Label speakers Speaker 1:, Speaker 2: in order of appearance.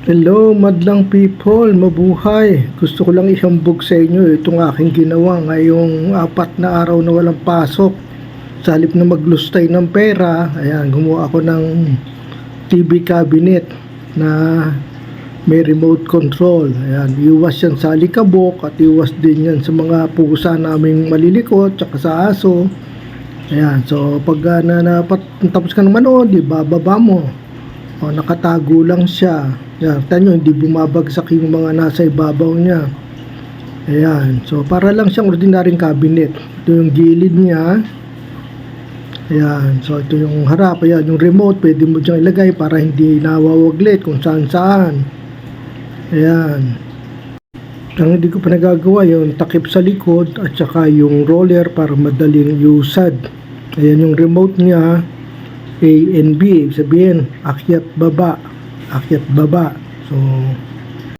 Speaker 1: Hello, madlang people, mabuhay. Gusto ko lang ihambog sa inyo itong aking ginawa ngayong 4 na araw na walang pasok. Sa halip na maglustay ng pera, ayan, gumawa ako ng TV cabinet na may remote control. Ayan, iwas yan sa alikabok at iwas din yan sa mga pusa naming malilikot tsaka sa aso. Ayan, so pag tapos ka naman di bababa mo. O, nakatago lang siya. Yan, tanyo, hindi bumabagsak yung mga nasa ibabaw niya. Ayan, so para lang siyang ordinaryong cabinet. Ito yung gilid niya. Ayan, so ito yung harap. Ayan, yung remote, pwede mo dyan ilagay para hindi nawawaglit kung saan saan. Ayan. Ang hindi ko pa nagagawa yung takip sa likod at saka yung roller para madaling usad. Ayan yung remote niya. A and B, sabihin akyat baba, so